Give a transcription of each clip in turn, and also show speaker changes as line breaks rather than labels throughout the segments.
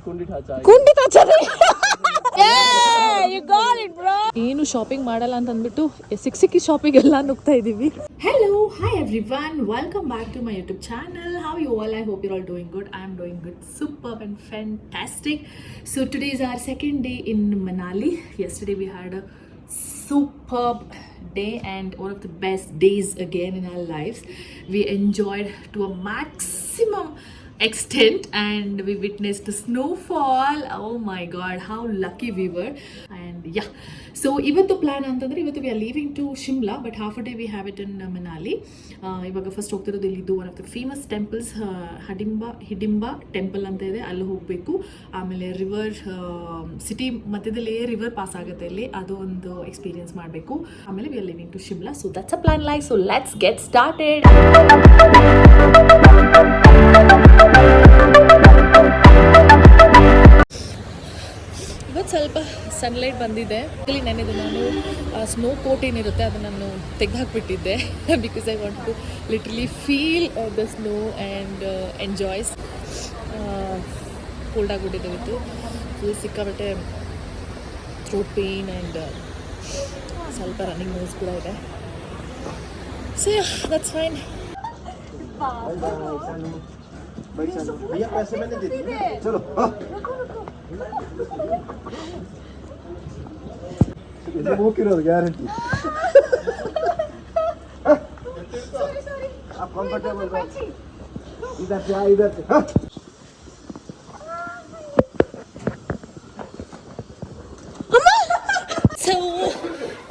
ಕುಂಡಿ You got it, bro. ಏನು shopping ಮಾಡಲ್ಲ ಅಂತ ಅಂದ್ಬಿಟ್ಟು ಸಿಕ್ಕಿ ಶಾಪಿಂಗ್ ಎಲ್ಲ ನುಗ್ತಾ ಇದೀವಿ. Hello, hi everyone. Welcome back to my YouTube channel. How are you all? I hope you're all doing good. I'm doing good. Superb and fantastic. So today is our second day in Manali. Yesterday we had a superb day and one of the best days again in our lives. We enjoyed to a maximum extent and we witnessed the snowfall. Oh my god, how lucky we were. And yeah, so ivattu plan antandre ivattu we are leaving to Shimla, but half a day we have it in Manali. Ivaga first hogtirodu illidu one of the famous temples, Hidimba temple anta ide, alli hogbeku. Amele river city madhyadalli river pass agutte illi, adu ondu experience ಮಾಡಬೇಕು. ಆಮೇಲೆ we are leaving to Shimla, so that's a plan like. So let's get started. ಇವತ್ತು ಸ್ವಲ್ಪ sunlight ಬಂದಿದೆ. ಇಲ್ಲಿ ನೆನೆದು ನಾನು snow coat ಏನಿರುತ್ತೆ ಅದನ್ನು ನಾನು ತೆಗೆದುಹಾಕ್ಬಿಟ್ಟಿದ್ದೆ because I want to literally feel the snow and enjoys. Cold ಆಗಿಬಿಟ್ಟಿದೆ ಇವತ್ತು, ಫುಲ್ ಸಿಕ್ಕಾಬಟ್ಟೆ ಥ್ರೋಟ್ ಪೇಯ್ನ್ ಆ್ಯಂಡ್ ಸ್ವಲ್ಪ ರನ್ನಿಂಗ್ ನೋಸ್ ಕೂಡ ಇದೆ. So that's fine.
भैया पैसे मैंने दे दिए, चलो इधर वो किरो गारंटी. आप कंफर्टेबल हो, इधर से इधर से.
So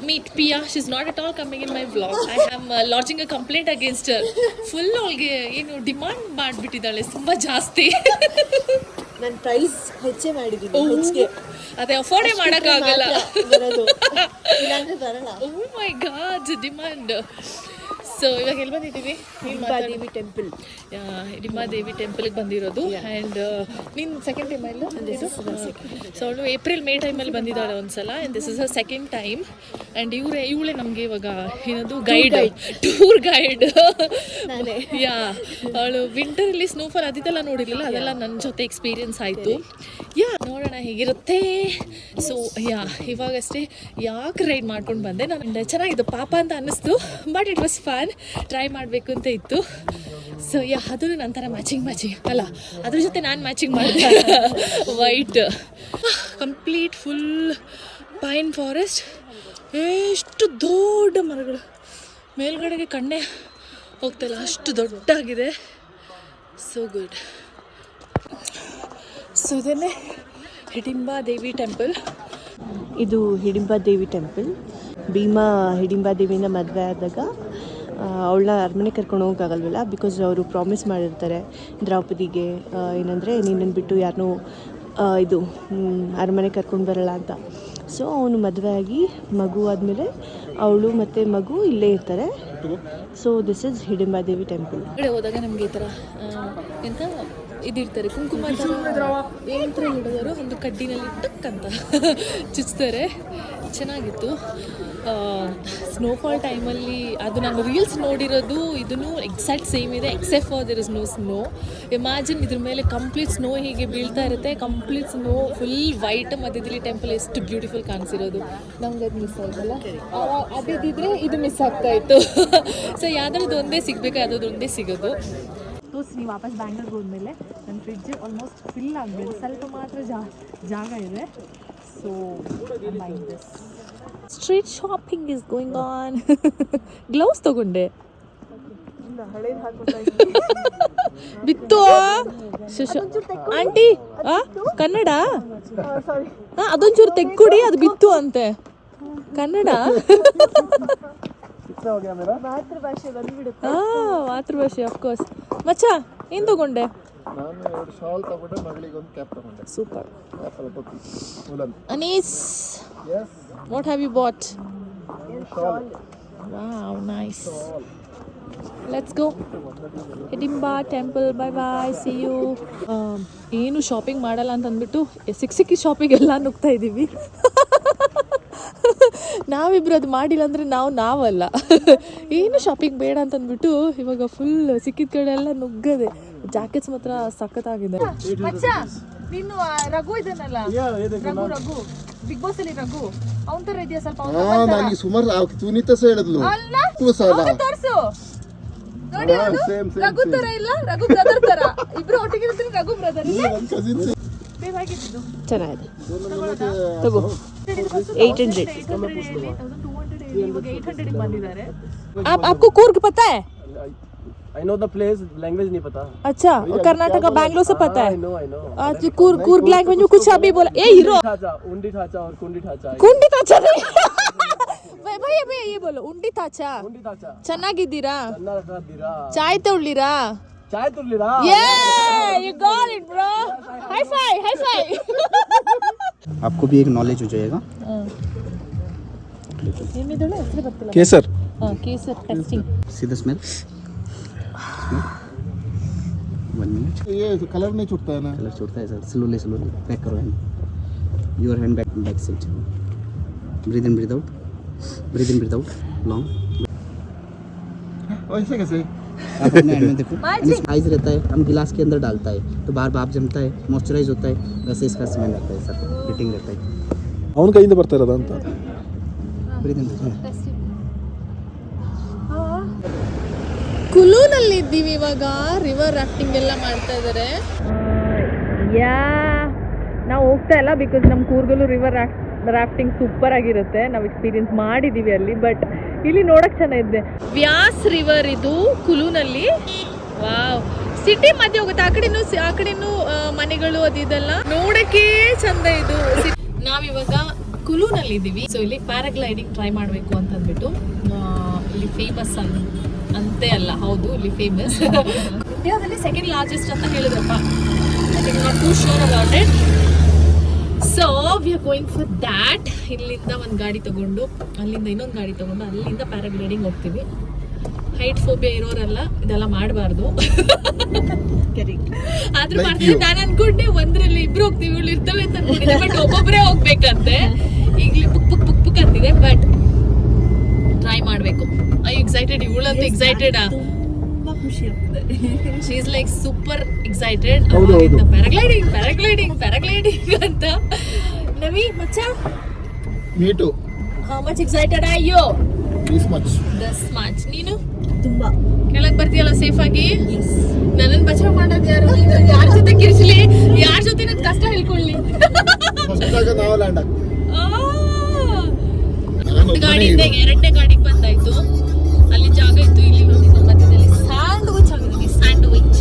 meet Pia. She's not at all coming in my vlog. I am lodging a complaint against her. Full ಅವಳಿಗೆ ಏನು ಡಿಮಾಂಡ್ ಮಾಡಿಬಿಟ್ಟಿದ್ದಾಳೆ ತುಂಬಾ ಜಾಸ್ತಿ.
ನಾನು ಪ್ರೈಸ್ ಹೆಚ್ಚೇ ಮಾಡಿದ್ದೀನಿ, ಹೆಚ್ಚಿಗೆ
ಅದೇ ಅಫೋರ್ಡೇ ಮಾಡೋಕ್ಕಾಗಲ್ಲ.
ಇಲ್ಲಾಂದ್ರೆ ಬರಲ್ಲ.
ಓ ಮೈ ಗಾಡ್, ಡಿಮಾಂಡ್. ಸೊ ಇವಾಗ ಎಲ್ಲಿ ಬಂದಿದ್ದೀವಿ?
ಹಿಡಿಂಬಾದೇವಿ ಟೆಂಪಲ್.
ಹಿಡಿಂಬಾದೇವಿ ಟೆಂಪಲ್ಗೆ ಬಂದಿರೋದು. ಆ್ಯಂಡ್ ನೀನು ಸೆಕೆಂಡ್ ಟೈಮ್ ಇಲ್ಲ? ಸೊ ಅವಳು ಏಪ್ರಿಲ್ ಮೇ ಟೈಮಲ್ಲಿ ಬಂದಿದ್ದಾಳೆ ಒಂದ್ಸಲ, and this is a second time. And ಇವಳೇ ನಮಗೆ ಇವಾಗ ಏನದು ಗೈಡ್, ಟೂರ್ ಗೈಡ್. ಯಾ, ಅವಳು ವಿಂಟರಲ್ಲಿ ಸ್ನೋಫಾಲ್ ಅದಿದೆಲ್ಲ ನೋಡಿರಲಿಲ್ಲ, ಅದೆಲ್ಲ ನನ್ನ ಜೊತೆ ಎಕ್ಸ್ಪೀರಿಯನ್ಸ್ ಆಯಿತು. ಯಾ, ನೋಡೋಣ ಹೇಗಿರುತ್ತೆ. ಸೊ ಯಾ, ಇವಾಗಷ್ಟೇ ಯಾಕೆ ರೈಡ್ ಮಾಡ್ಕೊಂಡು ಬಂದೆ ನಾನು. ಚೆನ್ನಾಗಿತ್ತು ಪಾಪ ಅಂತ ಅನ್ನಿಸ್ತು, but it was fun. Try ಮಾಡಬೇಕು ಅಂತ ಇತ್ತು. ಸೊ ಯಾ, ಅದು ನಂತರ ಮ್ಯಾಚಿಂಗ್ ಅಲ್ಲ, ಅದ್ರ ಜೊತೆ ನಾನು ಮ್ಯಾಚಿಂಗ್ ಮಾಡಿದೆ. White complete full pine forest. ಎಷ್ಟು ದೊಡ್ಡ ಮರಗಳು, ಮೇಲ್ಗಡೆಗೆ ಕಣ್ಣೆ ಹೋಗ್ತಾಯಿಲ್ಲ, ಅಷ್ಟು ದೊಡ್ಡಾಗಿದೆ. So good. ಸೊ ಇದನ್ನೇ ಹಿಡಿಂಬಾದೇವಿ ಟೆಂಪಲ್.
ಇದು ಹಿಡಿಂಬಾದೇವಿ ಟೆಂಪಲ್. ಭೀಮಾ ಹಿಡಿಂಬಾದೇವಿಯಿಂದ ಮದುವೆ ಆದಾಗ ಅವಳನ್ನ ಅರಮನೆ ಕರ್ಕೊಂಡು ಹೋಗೋಕ್ಕಾಗಲ್ವಲ್ಲ, ಬಿಕಾಸ್ ಅವರು ಪ್ರಾಮಿಸ್ ಮಾಡಿರ್ತಾರೆ ದ್ರೌಪದಿಗೆ, ಏನಂದರೆ ನಿನ್ನನ್ನು ಬಿಟ್ಟು ಯಾರನ್ನೂ ಇದು ಅರಮನೆ ಕರ್ಕೊಂಡು ಬರಲ್ಲ ಅಂತ. ಸೊ ಅವನು ಮದುವೆ ಆಗಿ ಮಗು ಆದಮೇಲೆ ಅವಳು ಮತ್ತು ಮಗು ಇಲ್ಲೇ ಇರ್ತಾರೆ. So this is Hidimba Devi temple.
ಹೋದಾಗ ನಮಗೆ ಈ ಥರ ಎಂತ ಇದಿರ್ತಾರೆ, ಕುಂಕುಮ ಏನಂತಾರೆ ಹುಡುಗರು, ಒಂದು ಕಡ್ಡಿನಲ್ಲಿ ಟಕ್ ಅಂತ ಚುಚ್ತಾರೆ. ಚೆನ್ನಾಗಿತ್ತು. ಸ್ನೋಫಾಲ್ ಟೈಮಲ್ಲಿ ಅದು ನಾನು ರೀಲ್ಸ್ ನೋಡಿರೋದು, ಇದನ್ನು ಎಕ್ಸಾಕ್ಟ್ ಸೇಮ್ ಇದೆ, except for there is no snow. Imagine ಇದ್ರ ಮೇಲೆ ಕಂಪ್ಲೀಟ್ ಸ್ನೋ ಹೀಗೆ ಬೀಳ್ತಾ ಇರುತ್ತೆ, ಕಂಪ್ಲೀಟ್ ಸ್ನೋ ಫುಲ್ ವೈಟ್. ಮಧ್ಯದಲ್ಲಿ ಟೆಂಪಲ್ ಎಷ್ಟು ಬ್ಯೂಟಿಫುಲ್ ಕಾಣಿಸಿರೋದು. ನಮ್ಗೆ ಅದು ಮಿಸ್ ಆಯ್ತಲ್ಲ, ಅದಿದ್ದರೆ ಇದು ಮಿಸ್ ಆಗ್ತಾ ಇತ್ತು. ಸೊ ಯಾವ್ದಾದ್ರು ಒಂದೇ ಸಿಗಬೇಕು, ಯಾವುದಾದ್ರು ಒಂದೇ ಸಿಗೋದು. ನೀವು ವಾಪಸ್ ಬ್ಯಾಂಗ್ಳೂರ್ಗೆ ಹೋದ್ಮೇಲೆ ನನ್ನ ಫ್ರಿಡ್ಜ್ ಆಲ್ಮೋಸ್ಟ್ ಫಿಲ್ ಆಗಬೇಕು, ಸ್ವಲ್ಪ ಮಾತ್ರ ಜಾಗ ಇದೆ. So buying this. Street shopping is going on. Gloves ತಗೊಂಡೆ, ಬಿತ್ತು ಆಂಟಿ. ಕನ್ನಡ ಅದೊಂಚೂರು ತೆಗ್ಕೊಡಿ, ಅದು ಬಿತ್ತು ಅಂತೆ. ಕನ್ನಡ
ಮಾತೃಭಾಷೆ ಬಂದ್ಬಿಡುತ್ತೆ.
ಮಾತೃಭಾಷೆ ಅಫ್ಕೋರ್ಸ್. ಮಚ್ಚ ಏನು ತಗೊಂಡೆ?
ನಾನು ಎರಡು ಶಾಲ್ ತಗೊಂಡೆ, ಮಗಳಿಗೆ ಒಂದು ಕ್ಯಾಪ್ ತಗೊಂಡೆ.
Super.
Anees,
yes, what have you bought?
shawl.
Wow, nice. Let's go. Hidimba temple. Bye bye, see you. ಏನು ಶಾಪಿಂಗ್ ಮಾಡಲ್ಲ ಅಂತ ಅಂದ್ಬಿಟ್ಟು ಸಿಕ್ಕಿ ಶಾಪಿಂಗ್ ಎಲ್ಲ ನುಗ್ತಾ ಇದ್ದೀವಿ. ನಾವಿಬ್ರು ಅದು ಮಾಡಿಲ್ಲ ಅಂದರೆ ನಾವಲ್ಲ. ಏನು ಶಾಪಿಂಗ್ ಬೇಡ ಅಂತಂದ್ಬಿಟ್ಟು ಇವಾಗ ಫುಲ್ ಸಿಕ್ಕಿದ ಕಡೆ ಎಲ್ಲ ನುಗ್ಗದೆ. ಜಾಕೆಟ್ಸ್ ಮಾತ್ರ ಸಖತ್ತಾಗಿದೆ. ನೀನು ರಘು ಇದ್ದಾನಲ್ಲ, ರಘು ಬಿಗ್ ಬಾಸ್ ಅಲ್ಲಿ ರಘು ಅವನ ತರ ಇದೆಯಾ ಸ್ವಲ್ಪ?
ನನಗೆ ಸುಮಾರು ಸುನೀತಾ ಸಹ ಹೇಳಿದ್ಲು
ತೋರ್ಸು ನೋಡಿ. ರಘು ತರ ಇಲ್ಲ, ರಘು ಬ್ರದರ್ ತರ. ಇಬ್ರು ಒಟ್ಟಿಗೆ ಇರ್ತೀವಿ, ರಘು ಬ್ರದರ್. ಚೆನ್ನಾಗಿದೆ, ತಗೋ. 800 ಬಂದಿದ್ದಾರೆ. आपको ಕೂರ್ಗ್ पता है?
I know the place, language नहीं पता.
अच्छा, कर्नाटका बैंगलोर से पता है?
I know.
आज ಕೂರ್ಗ್ लैंग्वेज में कुछ अभी बोला. ए हीरो
उंडी ठाचा और कुंडी ठाचा.
कुंडी ताचा नहीं. भैया ये बोलो, ಉಂಡಿ ತಾಚಾ. ಚೆನ್ನಾಗಿದ್ದೀರಾ? ಚಾಯ್ ತಗೊಳ್ಳಿರಾ?
चाय तुल्लीरा.
Yeah, you got it bro. High five.
आपको भी एक नॉलेज हो जाएगा.
ಏನಿದಳು ಹೆಸರು ಗೊತ್ತಿಲ್ಲ.
केसर.
ಕೇಸರ್ testing.
See the smell. 1 minute.
ये कलर नहीं छूटता है ना?
कलर छूटता है सर. स्लोली पैक करो hand. Your hand back side. Breathe in breathe out long.
ऐसे कैसे?
आप अपने हैंड में देखो. आइज रहता है, हम गिलास के अंदर डालता है तो बार भाप जमता है, मॉइस्चराइज होता है, वैसे इसका स्मेल आता है सर. हीटिंग रहता है.
ಅವನ ಕೈಯಿಂದ ಬರ್ತಾ ಇರೋದು ಅಂತ.
ब्रीथ इन.
ಕುಲೂನಲ್ಲಿ ಇದ್ದೀವಿ ಇವಾಗ. ರಿವರ್ ರಾಫ್ಟಿಂಗ್ ಎಲ್ಲ ಮಾಡ್ತಾ ಇದ್ದಾರೆ. ನಾವು ಹೋಗ್ತಾ ಇಲ್ಲ ಬಿಕಾಸ್ ನಮ್ಮ ಕೂರ್ಗಲ್ಲೂ ರಿವರ್ ರಾಫ್ಟಿಂಗ್ ಸೂಪರ್ ಆಗಿರುತ್ತೆ. ನಾವು ಎಕ್ಸ್ಪೀರಿಯನ್ಸ್ ಮಾಡಿದ್ದೀವಿ ಅಲ್ಲಿ. ಬಟ್ ಇಲ್ಲಿ ನೋಡಕ್ ಚೆನ್ನಾಗಿದೆ. ವ್ಯಾಸ್ ರಿವರ್ ಇದು ಕುಲೂನಲ್ಲಿ. ವಾವ್, ಸಿಟಿ ಮಧ್ಯೆ ಹೋಗುತ್ತೆ. ಆ ಕಡೆನೂ ಮನೆಗಳು ಅದೆಲ್ಲ ನೋಡಕ್ಕೆ ಚಂದ ಇದು. ನಾವಿವಾಗ ಕುಲೂನಲ್ಲಿ ಇದ್ದೀವಿ. ಸೊ ಇಲ್ಲಿ ಪ್ಯಾರಾಗ್ಲೈಡಿಂಗ್ ಟ್ರೈ ಮಾಡಬೇಕು ಅಂತ ಅಂದ್ಬಿಟ್ಟು ಇಲ್ಲಿ ಫೇಮಸ್ ಅಂತೆ ಅಲ್ಲ, ಹೌದು ಇಲ್ಲಿ ಫೇಮಸ್. ಇಂಡಿಯಾದಲ್ಲಿ ಸೆಕೆಂಡ್ ಲಾರ್ಜೆಸ್ಟ್ ಅಂತ ಹೇಳಿದ್ರಪ್ಪ. I think not too sure about it. So we are going for that. ಇಲ್ಲಿಂದ ಒಂದು ಗಾಡಿ ತಗೊಂಡು ಅಲ್ಲಿಂದ ಇನ್ನೊಂದು ಗಾಡಿ ತಗೊಂಡು ಅಲ್ಲಿಂದ ಪ್ಯಾರಾಗ್ಲೈಡಿಂಗ್ ಹೋಗ್ತೀವಿ. ಹೈಟ್ ಫೋಬಿಯಾ ಇರೋರೆಲ್ಲ ಇದೆಲ್ಲ ಮಾಡಬಾರ್ದು. ಆದ್ರೂ ಮಾಡ್ತೀವಿ. ನಾನು ಅನ್ಕೊಂಡೆ ಒಂದ್ರಲ್ಲಿ ಇಬ್ರು ಹೋಗ್ತೀವಿ, ಇವಳು ಇರ್ತಾಳೆ ಅಂತ ಅನ್ಕೊಂಡಿದ್ದೆ. ಬಟ್ ಒಬ್ಬೊಬ್ಬರೇ ಹೋಗ್ಬೇಕಂತೆ. ಈಗಲೇ ಪುಕ್ ಅಂತಿದೆ. ಬಟ್ ಟ್ರೈ ಮಾಡಬೇಕು. I excited. ಇವಳಂತೂ ಎಕ್ಸೈಟೆಡ್. ತುಂಬಾ ಖುಷಿ ಆಗ್ತದೆ. She is like super excited. Paragliding ಅಂತ. ನವಿ ಮಚ್ಚ,
Me too.
How much excited are you?
This much.
ನೀನು ತುಂಬಾ ಕೆಳಗೆ ಬರ್ತೀಯಲ್ಲ ಸೇಫ್ ಆಗಿ? ನನ್ನನ್ನು ಬಚಾವ್ ಮಾಡೋದು ಯಾರು? ಯಾರ ಜೊತೆ ಕಿರ್ಸ್ಲಿ, ಯಾರ ಜೊತೆ ನನ್ನ ಕಷ್ಟ ಹೇಳ್ಕೊಳ್ಳಿ?
ನಾವು ಲ್ಯಾಂಡ್ ಆಗ್ತೀವಿ.
ಗಾಡಿಯಿಂದ ಎರಡನೇ ಗಾಡಿಗೆ ಬಂದಾಯ್ತು. ಅಲ್ಲಿ ಜಾಗ ಇತ್ತು. ಇಲ್ಲಿ ನೋಡಿ ಮಧ್ಯದಲ್ಲಿ ಸ್ಯಾಂಡ್ವಿಚ್ ಆಗಿದ್ದೀವಿ. ಸ್ಯಾಂಡ್ವಿಚ್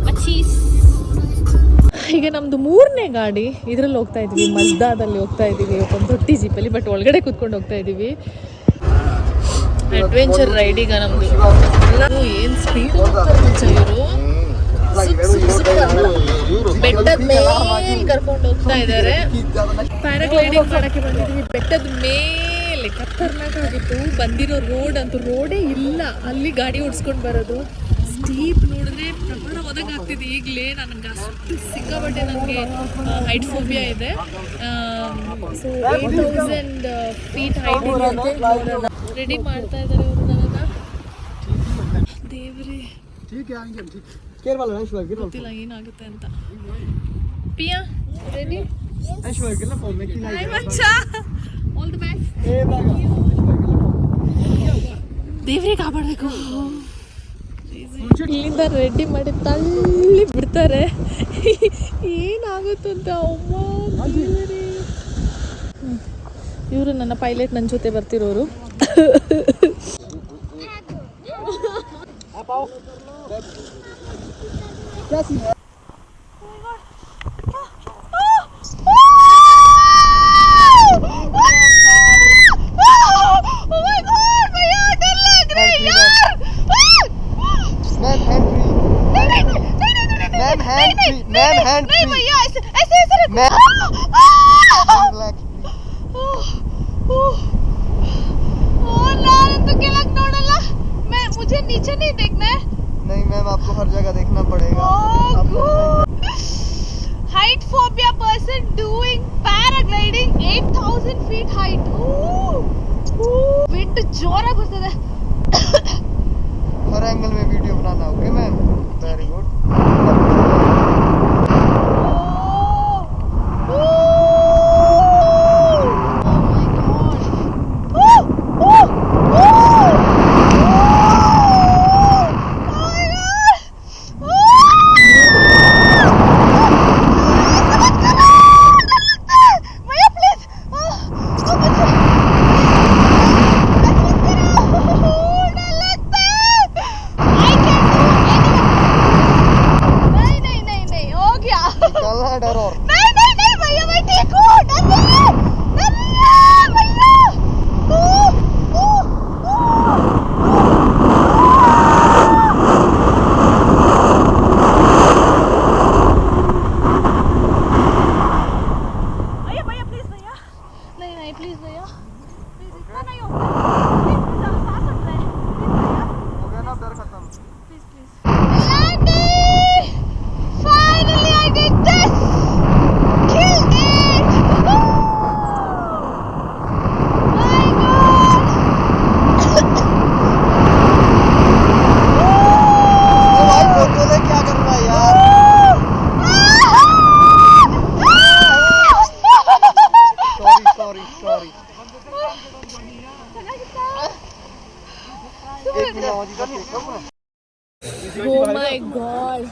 ಮಚೀಸ್. ಈಗ ನಮ್ದು 3ನೇ ಗಾಡಿ. ಇದ್ರಲ್ಲಿ ಹೋಗ್ತಾ ಇದೀವಿ, ಮಜ್ದಾದಲ್ಲಿ ಹೋಗ್ತಾ ಇದೀವಿ. ಒಂದು ದೊಡ್ಡ ಜೀಪಲ್ಲಿ. ಬಟ್ ಒಳಗಡೆ ಕುತ್ಕೊಂಡು ಹೋಗ್ತಾ ಇದೀವಿ. ಅಡ್ವೆಂಚರ್ ರೈಡ್ ಈಗ ನಮ್ದು. ಏನ್ ಸ್ಪೀಡ್ ಇವರು. ಬೆಟ್ಟದ ಮೇಲೆ ಕರ್ಕೊಂಡು ಹೋಗ್ತಾ ಇದ್ದಾರೆ. ಪ್ಯಾರಾಗ್ಲೈಡಿಂಗ್ ಮಾಡಕ್ಕೆ ಬಂದಿದ್ದೀವಿ. ಬೆಟ್ಟದ ಮೇಲೆ ಖತರ್ನಾಕ್ ಆಗಿತ್ತು. ಬಂದಿರೋ ರೋಡೇ ಇಲ್ಲ. ಅಲ್ಲಿ ಗಾಡಿ ಓಡಿಸ್ಕೊಂಡು ಬರೋದು. ಸ್ಟೀಪ್ ನೋಡಿದ್ರೆ ಪ್ರಮಾಣ ಒದಗಾಗ್ತಿದೆ ಈಗಲೇ. ನನಗೆ ಅಷ್ಟು ಸಿಕ್ಕಾಬಟ್ಟೆ ನನಗೆ ಹೈಟ್ ಫೋಬಿಯಾ ಇದೆ. ಸೊ 8000 ಫೀಟ್ ಹೈಟ್ ಇದೆ. ರೆಡಿ ಮಾಡ್ತಾ ಇದ್ದಾರೆ ಅವರು ನನಗೆ. ದೇವ್ರೇ ಗೊತ್ತಿಲ್ಲ ಏನಾಗುತ್ತೆ ಅಂತ. ಪಿಯಾ ರೆಡಿ? All the best. ದೇವ್ರೇ ಕಾಪಾಡಬೇಕು. ಇಲ್ಲಿಂದ ರೆಡಿ ಮಾಡಿ ತಳ್ಳಿ ಬಿಡ್ತಾರೆ. ಏನಾಗುತ್ತಂತ. ಇವರು ನನ್ನ ಪೈಲಟ್, ನನ್ನ ಜೊತೆ ಬರ್ತಿರೋರು. मुझे नीचे नहीं देखना है.
नहीं मैम, आपको हर जगह देखना पड़ेगा.
Height phobia person doing paragliding ಎಷ್ಟು ಜೋರಾಗಿ ಬರ್ತದೆ.
हर एंगल में video banana. Okay ma'am, very good.
Oh my god,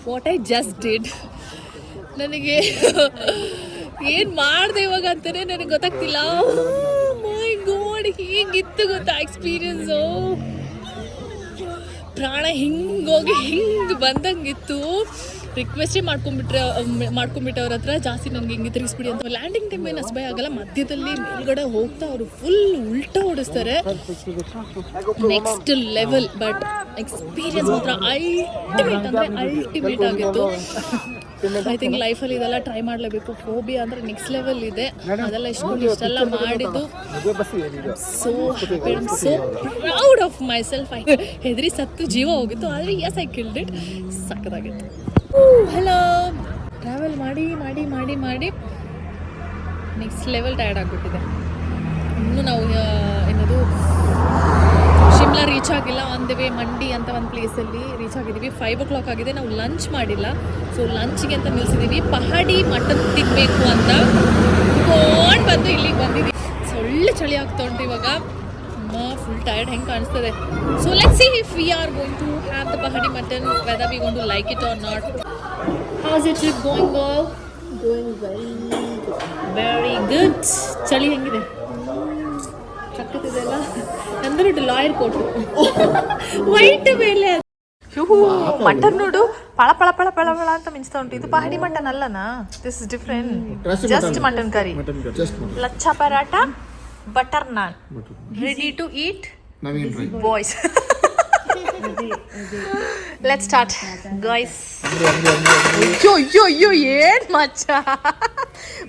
what I just did. ನನಗೆ ಏನು ಮಾಡಿದೆ ಇವಾಗ ಅಂತಾನೆ ನನಗೆ ಗೊತ್ತಾಗ್ತಿಲ್ಲ. ಮೈ ಗಾಡ್, ಹೇಗಿತ್ತು ಗೊತ್ತಾ ಎಕ್ಸ್ಪೀರಿಯನ್ಸು. ಪ್ರಾಣ ಹಿಂಗೋಗಿ ಹಿಂಗೆ ಬಂದಂಗಿತ್ತು. ರಿಕ್ವೆಸ್ಟೇ ಮಾಡ್ಕೊಂಬಿಟ್ರೆ ಅವ್ರ ಹತ್ರ ಜಾಸ್ತಿ ನನಗೆ ಹಿಂಗೆ ತಿರುಗಿಸ್ಬಿಡಿ ಅಂತ. ಲ್ಯಾಂಡಿಂಗ್ ಟೈಮ್ ಏನು ಅಸ್ಬಾಯ್ ಆಗಲ್ಲ, ಮಧ್ಯದಲ್ಲಿ ಮೇಲ್ಗಡೆ ಹೋಗ್ತಾ ಅವರು ಫುಲ್ ಉಲ್ಟಾ ಓಡಿಸ್ತಾರೆ. Next level. ಬಟ್ ಎಕ್ಸ್ಪೀರಿಯನ್ಸ್ ಮಾತ್ರ ಅಲ್ಟಿಮೇಟ್ ಅಂದರೆ ಅಲ್ಟಿಮೇಟ್ ಆಗಿತ್ತು. ಐ ಥಿಂಕ್ ಲೈಫಲ್ಲಿ ಇದೆಲ್ಲ ಟ್ರೈ ಮಾಡಲೇಬೇಕು. ಫೋಬಿಯಾ ಅಂದರೆ ನೆಕ್ಸ್ಟ್ ಲೆವೆಲ್ ಇದೆ. ಅದೆಲ್ಲ ಇಷ್ಟೆಲ್ಲ ಮಾಡಿದ್ದು so proud of myself. ಹೆದರಿ ಸತ್ತು ಜೀವ ಹೋಗಿತ್ತು, ಆದರೆ ಎಸ್ ಐ ಕಿಲ್ಡ್ ಇಟ್. ಸಕ್ಕತ್ತಾಗಿತ್ತು. ಹಲೋ, ಟ್ರಾವೆಲ್ ಮಾಡಿ ಮಾಡಿ ಮಾಡಿ ಮಾಡಿ ನೆಕ್ಸ್ಟ್ ಲೆವೆಲ್ ಟಯರ್ಡ್ ಆಗಿಬಿಟ್ಟಿದೆ. ಇನ್ನೂ ನಾವು ಏನದು ಶಿಮ್ಲಾ ರೀಚ್ ಆಗಿಲ್ಲ. ಆನ್ ದ ವೇ ಮಂಡಿ ಅಂತ ಒಂದು ಪ್ಲೇಸಲ್ಲಿ ರೀಚ್ ಆಗಿದ್ದೀವಿ. 5 o'clock ಆಗಿದೆ. ನಾವು ಲಂಚ್ ಮಾಡಿಲ್ಲ, ಸೊ ಲಂಚ್ಗೆ ಅಂತ ನಿಲ್ಸಿದ್ದೀವಿ. ಪಹಾಡಿ ಮಟನ್ ತಿನ್ನಬೇಕು ಅಂತ ಕೊಂಡು ಬಂದು ಇಲ್ಲಿಗೆ ಬಂದಿದ್ದೀವಿ. ಒಳ್ಳೆ ಚಳಿ ಆಗ್ತಾ ಉಂಟು ಇವಾಗ. ಫುಲ್ ಟಯರ್ಡ್ ಹೆಂಗೆ ಕಾಣಿಸ್ತದೆ. So let's see if we are going to have the Pahadi mutton, weather we going to like it or not. How's it trip going girl? Going very good. ಚಳಿ ಹೆಂಗಿದೆ? ಸಕ್ಕತ್ತಿದೆಲ್ಲ. ಅಂದ್ರೆ ಲಾಯರ್ ಕೋಟು ವೈಟ್ ಮೇಲೆ mutton ನೋಡು, ಪಳ ಪಳ ಪಳ ಪಳ ಪಳ ಅಂತ ಮಿಂಚ್ತಾ ಉಂಟು. ಇದು ಪಹಾಡಿ ಮಟನ್ ಅಲ್ಲನಾ? This is different. Just mutton curry, lachha paratha, butter naan, ready to eat boys. Let's start guys. ಅಯ್ಯೋ ಏನ್ ಮಚ್ಚ,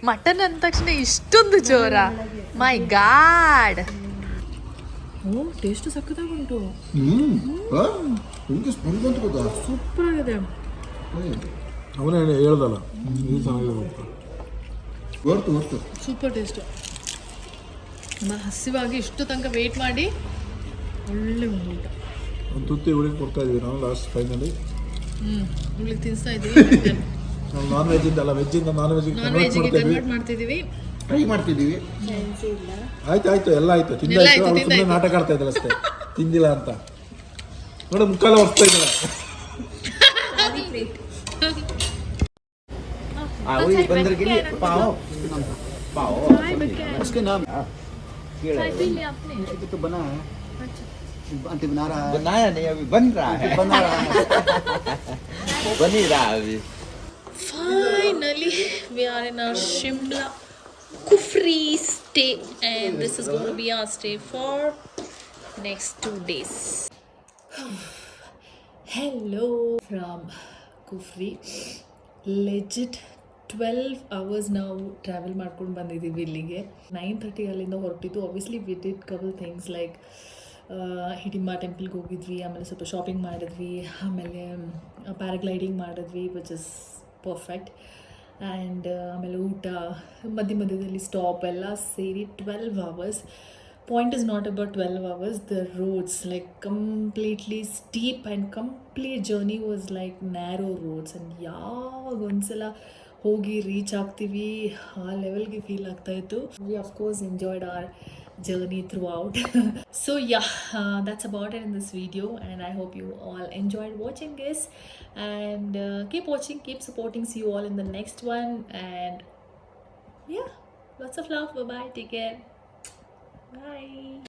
ಮಟನ್ ಅಂದ ತಕ್ಷಣ ಇಷ್ಟೊಂದು ಜೋರ. ಮೈ ಗಾಡ್. ಓ, ಟೇಸ್ಟ್ ಸಕ್ಕತ್ತಾಗಿ ಉಂಟು. ಸೂಪರ್ ಆಗಿದೆ.
ಅವನೇ ಹೇಳ್ದಲ್ಲ,
ಸೂಪರ್ ಟೇಸ್ಟ್. ಹಸಿವಾಗಿ ಇಷ್ಟು ತನಕ ವೇಟ್ ಮಾಡಿ ಒಳ್ಳೆ ಒಂದು ಊಟ.
ಒಂದು ತುತ್ತಿ ಹುಳಿಗೆ ಕೊಡ್ತಾ ಇದೀವಿ ನಾವು ಲಾಸ್ಟ್ ಫೈನಲಿ.
ಹುಳಿಗೆ ತಿನ್ನಿಸ್ತಾ ಇದ್ದೀವಿ.
ನಾವು ನಾನ್ ವೆಜ್ ಇಂದ ಅಲ್ಲ, ವೆಜ್ ಇಂದ ನಾನ್ ವೆಜ್
ಕನ್ವರ್ಟ್ ಮಾಡ್ತಿದ್ದೀವಿ.
ಟ್ರೈ ಮಾಡ್ತಿದ್ದೀವಿ. ಆಯ್ತು ಎಲ್ಲ ಆಯ್ತು, ತಿಂದಾಯ್ತು. ಅವ್ರು ಸುಮ್ಮನೆ ನಾಟಕ ಆಡ್ತಾ ಇದ್ದಲ್ಲ ಅಷ್ಟೇ, ತಿಂದಿಲ್ಲ ಅಂತ. ನೋಡಿ ಮುಕ್ಕಾಲ ಹೊರ್ಸ್ತಾ ಇದ್ದಲ್ಲ.
उसके नाम तो बना है, आंटी बना रहा है.
बनाया नहीं, अभी बन रहा है.
बना रहा है.
बन ही रहा है अभी.
Finally, we are in our Shimla Kufri stay, and this is going to be our stay for next 2 days. Hello from Kufri. Legit 12 hours ನಾವು ಟ್ರಾವೆಲ್ ಮಾಡ್ಕೊಂಡು ಬಂದಿದ್ದೀವಿ ಇಲ್ಲಿಗೆ. 9:30 ಅಲ್ಲಿಂದ ಹೊರಟಿದ್ದು. Obviously we did couple things like Hidimba ಟೆಂಪಲ್ಗೆ ಹೋಗಿದ್ವಿ, ಆಮೇಲೆ ಸ್ವಲ್ಪ ಶಾಪಿಂಗ್ ಮಾಡಿದ್ವಿ, ಆಮೇಲೆ ಪ್ಯಾರಾಗ್ಲೈಡಿಂಗ್ ಮಾಡಿದ್ವಿ, ವಿಚ್ ಇಸ್ ಪರ್ಫೆಕ್ಟ್. ಆ್ಯಂಡ್ ಆಮೇಲೆ ಊಟ, ಮಧ್ಯದಲ್ಲಿ ಸ್ಟಾಪ್ ಎಲ್ಲ ಸೇರಿ 12 hours. point is not about 12 hours. The roads, like completely steep, and complete journey was like narrow roads. And ಯಾವಾಗ ಒಂದ್ಸಲ ಹೋಗಿ ರೀಚ್ ಆಗ್ತೀವಿ ಆ ಲೆವೆಲ್ಗೆ ಫೀಲ್ ಆಗ್ತಾ ಇತ್ತು. We of course enjoyed our journey throughout. So yeah, that's about it in this video, and I hope you all enjoyed watching this. And keep watching, keep supporting. See you all in the next one. And yeah, lots of love. Bye bye, take care, bye.